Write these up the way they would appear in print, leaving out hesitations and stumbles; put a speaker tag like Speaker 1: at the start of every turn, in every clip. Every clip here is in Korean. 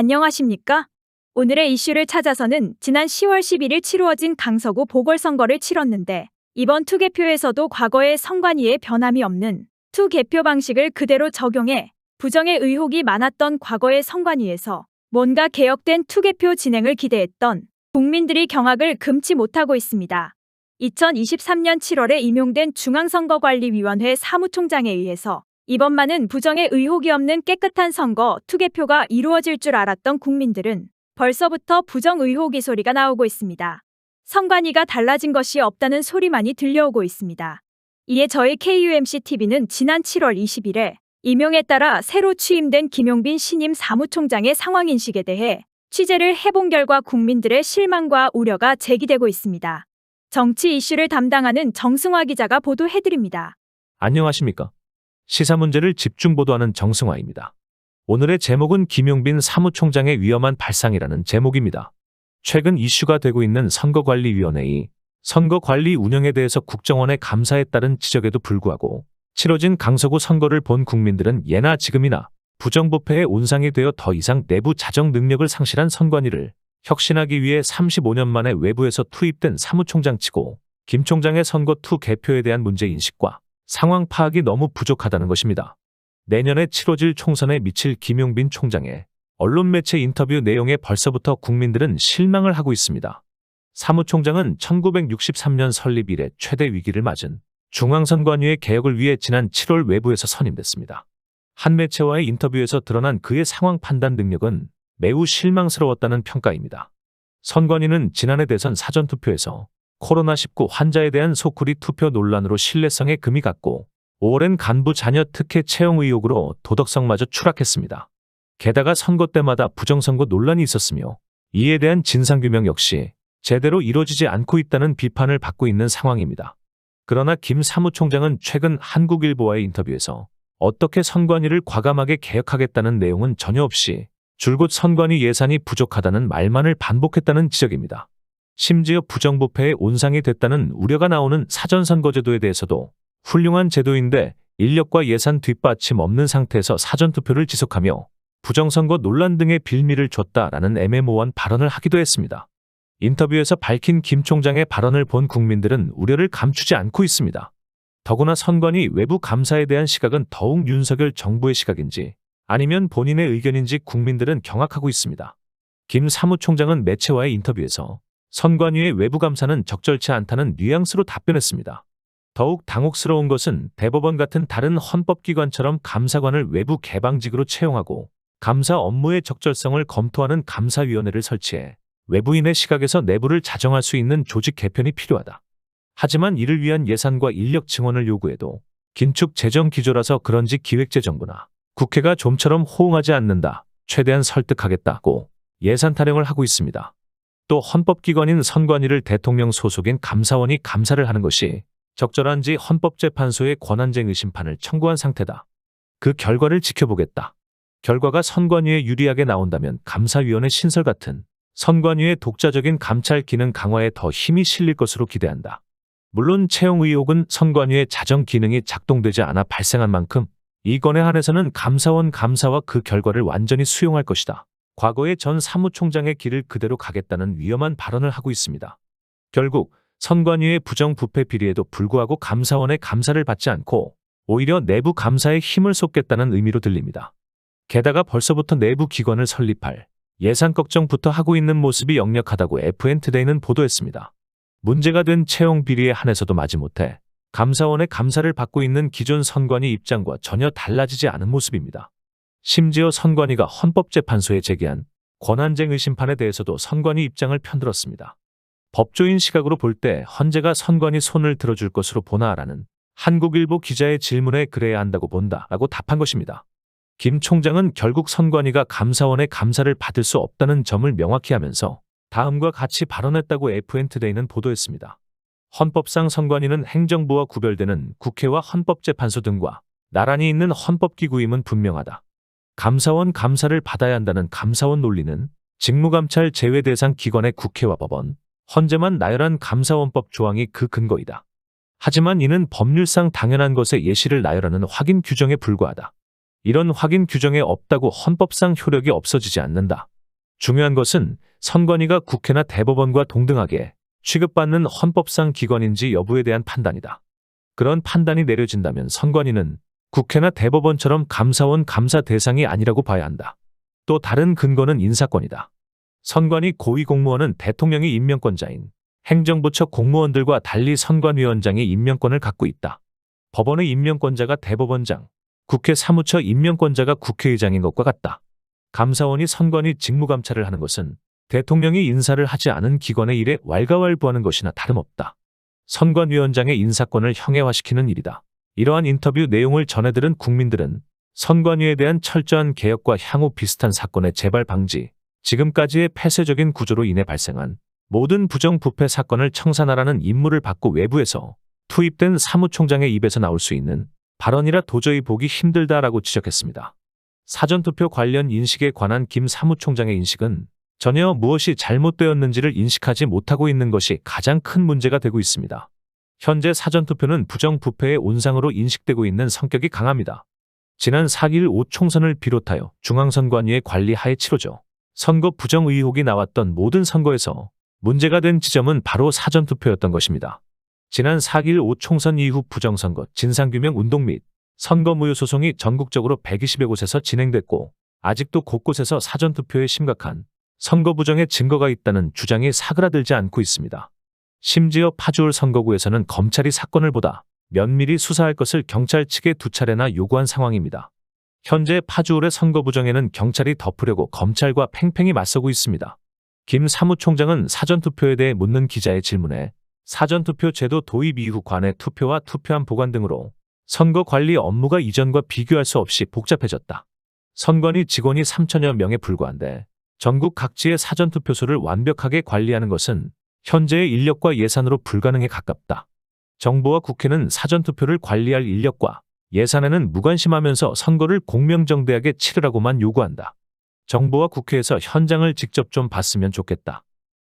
Speaker 1: 안녕하십니까? 오늘의 이슈를 찾아서는 지난 10월 11일 치루어진 강서구 보궐선거를 치렀는데 이번 투개표에서도 과거의 선관위의 변함이 없는 투개표 방식을 그대로 적용해 부정의 의혹이 많았던 과거의 선관위에서 뭔가 개혁된 투개표 진행을 기대했던 국민들이 경악을 금치 못하고 있습니다. 2023년 7월에 임용된 중앙선거관리위원회 사무총장에 의해서 이번만은 부정의 의혹이 없는 깨끗한 선거 투개표가 이루어질 줄 알았던 국민들은 벌써부터 부정 의혹의 소리가 나오고 있습니다. 선관위가 달라진 것이 없다는 소리만이 들려오고 있습니다. 이에 저희 KUMCTV는 지난 7월 20일에 임용에 따라 새로 취임된 김용빈 신임 사무총장의 상황인식에 대해 취재를 해본 결과 국민들의 실망과 우려가 제기되고 있습니다. 정치 이슈를 담당하는 정승화 기자가 보도해드립니다.
Speaker 2: 안녕하십니까? 시사 문제를 집중 보도하는 정승화입니다. 오늘의 제목은 김용빈 사무총장의 위험한 발상이라는 제목입니다. 최근 이슈가 되고 있는 선거관리위원회의 선거관리 운영에 대해서 국정원의 감사에 따른 지적에도 불구하고 치러진 강서구 선거를 본 국민들은 예나 지금이나 부정부패의 온상이 되어 더 이상 내부 자정 능력을 상실한 선관위를 혁신하기 위해 35년 만에 외부에서 투입된 사무총장치고 김 총장의 선거 투 개표에 대한 문제인식과 상황 파악이 너무 부족하다는 것입니다. 내년에 치러질 총선에 미칠 김용빈 총장의 언론 매체 인터뷰 내용에 벌써부터 국민들은 실망을 하고 있습니다. 사무총장은 1963년 설립 이래 최대 위기를 맞은 중앙선관위의 개혁을 위해 지난 7월 외부에서 선임됐습니다. 한 매체와의 인터뷰에서 드러난 그의 상황 판단 능력은 매우 실망스러웠다는 평가입니다. 선관위는 지난해 대선 사전투표에서 코로나19 환자에 대한 소쿠리 투표 논란으로 신뢰성에 금이 갔고 5월엔 간부 자녀 특혜 채용 의혹으로 도덕성마저 추락했습니다. 게다가 선거 때마다 부정선거 논란이 있었으며 이에 대한 진상규명 역시 제대로 이루어지지 않고 있다는 비판을 받고 있는 상황입니다. 그러나 김 사무총장은 최근 한국일보와의 인터뷰에서 어떻게 선관위를 과감하게 개혁하겠다는 내용은 전혀 없이 줄곧 선관위 예산이 부족하다는 말만을 반복했다는 지적입니다. 심지어 부정부패의 온상이 됐다는 우려가 나오는 사전선거제도에 대해서도 훌륭한 제도인데 인력과 예산 뒷받침 없는 상태에서 사전투표를 지속하며 부정선거 논란 등의 빌미를 줬다라는 애매모호한 발언을 하기도 했습니다. 인터뷰에서 밝힌 김 총장의 발언을 본 국민들은 우려를 감추지 않고 있습니다. 더구나 선관위 외부 감사에 대한 시각은 더욱 윤석열 정부의 시각인지 아니면 본인의 의견인지 국민들은 경악하고 있습니다. 김 사무총장은 매체와의 인터뷰에서 선관위의 외부 감사는 적절치 않다는 뉘앙스로 답변했습니다. 더욱 당혹스러운 것은 대법원 같은 다른 헌법기관처럼 감사관을 외부 개방직으로 채용하고 감사 업무의 적절성을 검토하는 감사위원회를 설치해 외부인의 시각에서 내부를 자정할 수 있는 조직 개편이 필요하다. 하지만 이를 위한 예산과 인력 증원을 요구해도 긴축 재정 기조라서 그런지 기획재정부나 국회가 좀처럼 호응하지 않는다. 최대한 설득하겠다고 예산 타령을 하고 있습니다. 또 헌법기관인 선관위를 대통령 소속인 감사원이 감사를 하는 것이 적절한지 헌법재판소에 권한쟁의 심판을 청구한 상태다. 그 결과를 지켜보겠다. 결과가 선관위에 유리하게 나온다면 감사위원회 신설 같은 선관위의 독자적인 감찰 기능 강화에 더 힘이 실릴 것으로 기대한다. 물론 채용 의혹은 선관위의 자정 기능이 작동되지 않아 발생한 만큼 이 건에 한해서는 감사원 감사와 그 결과를 완전히 수용할 것이다. 과거의 전 사무총장의 길을 그대로 가겠다는 위험한 발언을 하고 있습니다. 결국 선관위의 부정부패 비리에도 불구하고 감사원의 감사를 받지 않고 오히려 내부 감사에 힘을 쏟겠다는 의미로 들립니다. 게다가 벌써부터 내부 기관을 설립할 예산 걱정부터 하고 있는 모습이 역력하다고 FN투데이는 보도했습니다. 문제가 된 채용 비리에 한해서도 마지못해 감사원의 감사를 받고 있는 기존 선관위 입장과 전혀 달라지지 않은 모습입니다. 심지어 선관위가 헌법재판소에 제기한 권한쟁의 심판에 대해서도 선관위 입장을 편들었습니다. 법조인 시각으로 볼 때 헌재가 선관위 손을 들어줄 것으로 보나라는 한국일보 기자의 질문에 그래야 한다고 본다라고 답한 것입니다. 김 총장은 결국 선관위가 감사원의 감사를 받을 수 없다는 점을 명확히 하면서 다음과 같이 발언했다고 FN투데이는 보도했습니다. 헌법상 선관위는 행정부와 구별되는 국회와 헌법재판소 등과 나란히 있는 헌법기구임은 분명하다. 감사원 감사를 받아야 한다는 감사원 논리는 직무감찰 제외 대상 기관의 국회와 법원, 헌재만 나열한 감사원법 조항이 그 근거이다. 하지만 이는 법률상 당연한 것의 예시를 나열하는 확인 규정에 불과하다. 이런 확인 규정에 없다고 헌법상 효력이 없어지지 않는다. 중요한 것은 선관위가 국회나 대법원과 동등하게 취급받는 헌법상 기관인지 여부에 대한 판단이다. 그런 판단이 내려진다면 선관위는 국회나 대법원처럼 감사원 감사 대상이 아니라고 봐야 한다. 또 다른 근거는 인사권이다. 선관위 고위공무원은 대통령이 임명권자인 행정부처 공무원들과 달리 선관위원장이 임명권을 갖고 있다. 법원의 임명권자가 대법원장, 국회 사무처 임명권자가 국회의장인 것과 같다. 감사원이 선관위 직무감찰을 하는 것은 대통령이 인사를 하지 않은 기관의 일에 왈가왈부하는 것이나 다름없다. 선관위원장의 인사권을 형해화시키는 일이다. 이러한 인터뷰 내용을 전해들은 국민들은 선관위에 대한 철저한 개혁과 향후 비슷한 사건의 재발 방지, 지금까지의 폐쇄적인 구조로 인해 발생한 모든 부정부패 사건을 청산하라는 임무를 받고 외부에서 투입된 사무총장의 입에서 나올 수 있는 발언이라 도저히 보기 힘들다라고 지적했습니다. 사전투표 관련 인식에 관한 김 사무총장의 인식은 전혀 무엇이 잘못되었는지를 인식하지 못하고 있는 것이 가장 큰 문제가 되고 있습니다. 현재 사전투표는 부정부패의 온상으로 인식되고 있는 성격이 강합니다. 지난 4.15 총선을 비롯하여 중앙선관위의 관리하에 치러져 선거 부정 의혹이 나왔던 모든 선거에서 문제가 된 지점은 바로 사전투표였던 것입니다. 지난 4.15 총선 이후 부정선거, 진상규명 운동 및 선거무효 소송이 전국적으로 120여 곳에서 진행됐고 아직도 곳곳에서 사전투표에 심각한 선거 부정의 증거가 있다는 주장이 사그라들지 않고 있습니다. 심지어 파주울 선거구에서는 검찰이 사건을 보다 면밀히 수사할 것을 경찰 측에 2차례나 요구한 상황입니다. 현재 파주울의 선거 부정에는 경찰이 덮으려고 검찰과 팽팽히 맞서고 있습니다. 김 사무총장은 사전투표에 대해 묻는 기자의 질문에 사전투표 제도 도입 이후 관내 투표와 투표함 보관 등으로 선거 관리 업무가 이전과 비교할 수 없이 복잡해졌다. 선관위 직원이 3천여 명에 불과한데 전국 각지의 사전투표소를 완벽하게 관리하는 것은 현재의 인력과 예산으로 불가능에 가깝다. 정부와 국회는 사전투표를 관리할 인력과 예산에는 무관심하면서 선거를 공명정대하게 치르라고만 요구한다. 정부와 국회에서 현장을 직접 좀 봤으면 좋겠다.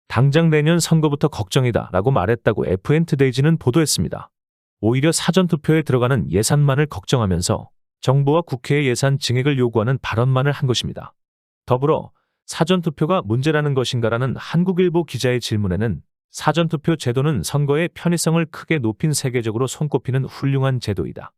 Speaker 2: 당장 내년 선거부터 걱정이다 라고 말했다고 FN투데이지는 보도했습니다. 오히려 사전투표에 들어가는 예산만을 걱정하면서 정부와 국회의 예산 증액을 요구하는 발언만을 한 것입니다. 더불어 사전투표가 문제라는 것인가라는 한국일보 기자의 질문에는 사전투표 제도는 선거의 편의성을 크게 높인 세계적으로 손꼽히는 훌륭한 제도이다.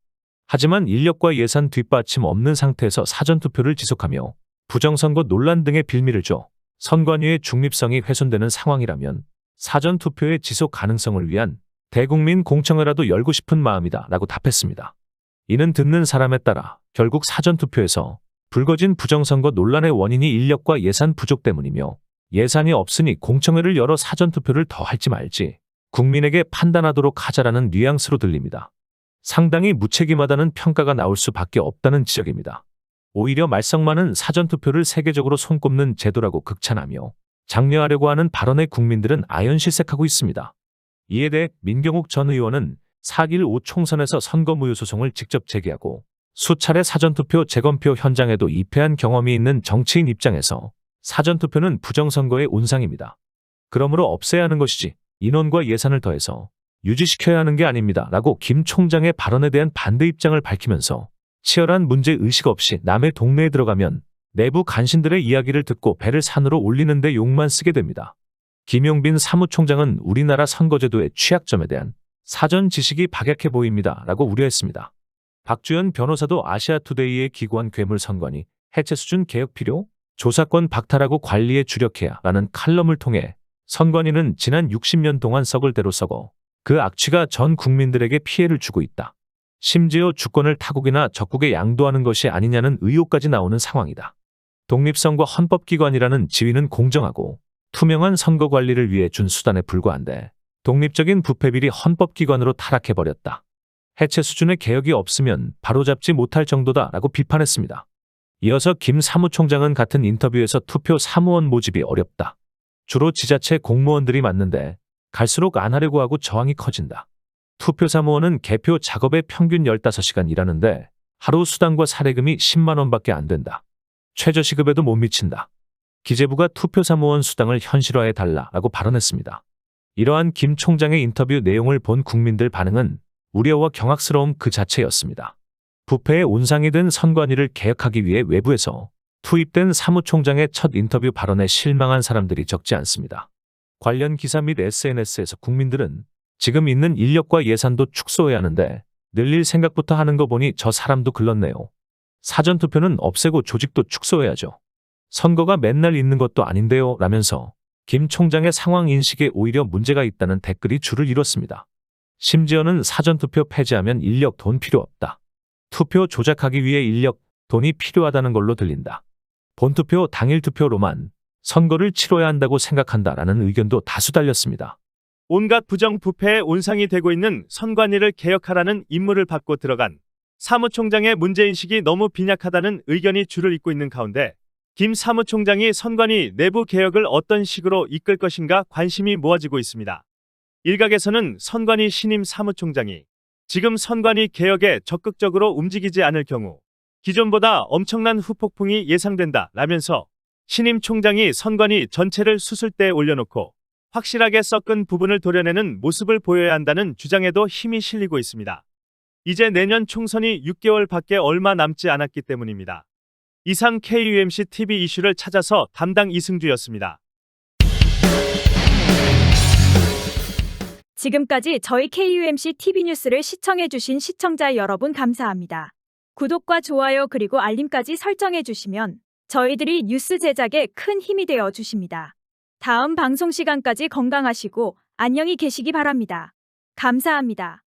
Speaker 2: 하지만 인력과 예산 뒷받침 없는 상태에서 사전투표를 지속하며 부정선거 논란 등의 빌미를 줘 선관위의 중립성이 훼손되는 상황이라면 사전투표의 지속 가능성을 위한 대국민 공청회라도 열고 싶은 마음이다 라고 답했습니다. 이는 듣는 사람에 따라 결국 사전투표에서 불거진 부정선거 논란의 원인이 인력과 예산 부족 때문이며 예산이 없으니 공청회를 열어 사전투표를 더 할지 말지 국민에게 판단하도록 하자라는 뉘앙스로 들립니다. 상당히 무책임하다는 평가가 나올 수밖에 없다는 지적입니다. 오히려 말썽 많은 사전투표를 세계적으로 손꼽는 제도라고 극찬하며 장려하려고 하는 발언에 국민들은 아연실색하고 있습니다. 이에 대해 민경욱 전 의원은 4.15 총선에서 선거무효 소송을 직접 제기하고 수차례 사전투표 재검표 현장에도 입회한 경험이 있는 정치인 입장에서 사전투표는 부정선거의 온상입니다. 그러므로 없애야 하는 것이지 인원과 예산을 더해서 유지시켜야 하는 게 아닙니다 라고 김 총장의 발언에 대한 반대 입장을 밝히면서 치열한 문제의식 없이 남의 동네에 들어가면 내부 간신들의 이야기를 듣고 배를 산으로 올리는 데 욕만 쓰게 됩니다. 김용빈 사무총장은 우리나라 선거제도의 취약점에 대한 사전 지식이 박약해 보입니다 라고 우려했습니다. 박주연 변호사도 아시아투데이에 기고한 괴물선관위 해체 수준 개혁 필요? 조사권 박탈하고 관리에 주력해야 라는 칼럼을 통해 선관위는 지난 60년 동안 썩을 대로 썩어 그 악취가 전 국민들에게 피해를 주고 있다. 심지어 주권을 타국이나 적국에 양도하는 것이 아니냐는 의혹까지 나오는 상황이다. 독립성과 헌법기관이라는 지위는 공정하고 투명한 선거 관리를 위해 준 수단에 불과한데 독립적인 부패비리 헌법기관으로 타락해버렸다. 해체 수준의 개혁이 없으면 바로잡지 못할 정도다라고 비판했습니다. 이어서 김 사무총장은 같은 인터뷰에서 투표 사무원 모집이 어렵다. 주로 지자체 공무원들이 맡는데 갈수록 안 하려고 하고 저항이 커진다. 투표 사무원은 개표 작업에 평균 15시간 일하는데 하루 수당과 사례금이 10만 원밖에 안 된다. 최저시급에도 못 미친다. 기재부가 투표 사무원 수당을 현실화해달라고 발언했습니다. 이러한 김 총장의 인터뷰 내용을 본 국민들 반응은 우려와 경악스러움 그 자체였습니다. 부패의 온상이 된 선관위를 개혁하기 위해 외부에서 투입된 사무총장의 첫 인터뷰 발언에 실망한 사람들이 적지 않습니다. 관련 기사 및 SNS에서 국민들은 지금 있는 인력과 예산도 축소해야 하는데 늘릴 생각부터 하는 거 보니 저 사람도 글렀네요. 사전투표는 없애고 조직도 축소해야죠. 선거가 맨날 있는 것도 아닌데요. 라면서 김 총장의 상황 인식에 오히려 문제가 있다는 댓글이 줄을 이뤘습니다. 심지어는 사전투표 폐지하면 인력 돈 필요 없다. 투표 조작하기 위해 인력, 돈이 필요하다는 걸로 들린다. 본투표 당일 투표로만 선거를 치러야 한다고 생각한다라는 의견도 다수 달렸습니다.
Speaker 3: 온갖 부정부패의 온상이 되고 있는 선관위를 개혁하라는 임무를 받고 들어간 사무총장의 문제인식이 너무 빈약하다는 의견이 줄을 잇고 있는 가운데 김 사무총장이 선관위 내부 개혁을 어떤 식으로 이끌 것인가 관심이 모아지고 있습니다. 일각에서는 선관위 신임 사무총장이 지금 선관위 개혁에 적극적으로 움직이지 않을 경우 기존보다 엄청난 후폭풍이 예상된다라면서 신임 총장이 선관위 전체를 수술대에 올려놓고 확실하게 썩은 부분을 도려내는 모습을 보여야 한다는 주장에도 힘이 실리고 있습니다. 이제 내년 총선이 6개월밖에 얼마 남지 않았기 때문입니다. 이상 KUMC TV 이슈를 찾아서 담당 이승주였습니다.
Speaker 1: 지금까지 저희 KUMC TV 뉴스를 시청해주신 시청자 여러분 감사합니다. 구독과 좋아요 그리고 알림까지 설정해주시면 저희들이 뉴스 제작에 큰 힘이 되어 주십니다. 다음 방송 시간까지 건강하시고 안녕히 계시기 바랍니다. 감사합니다.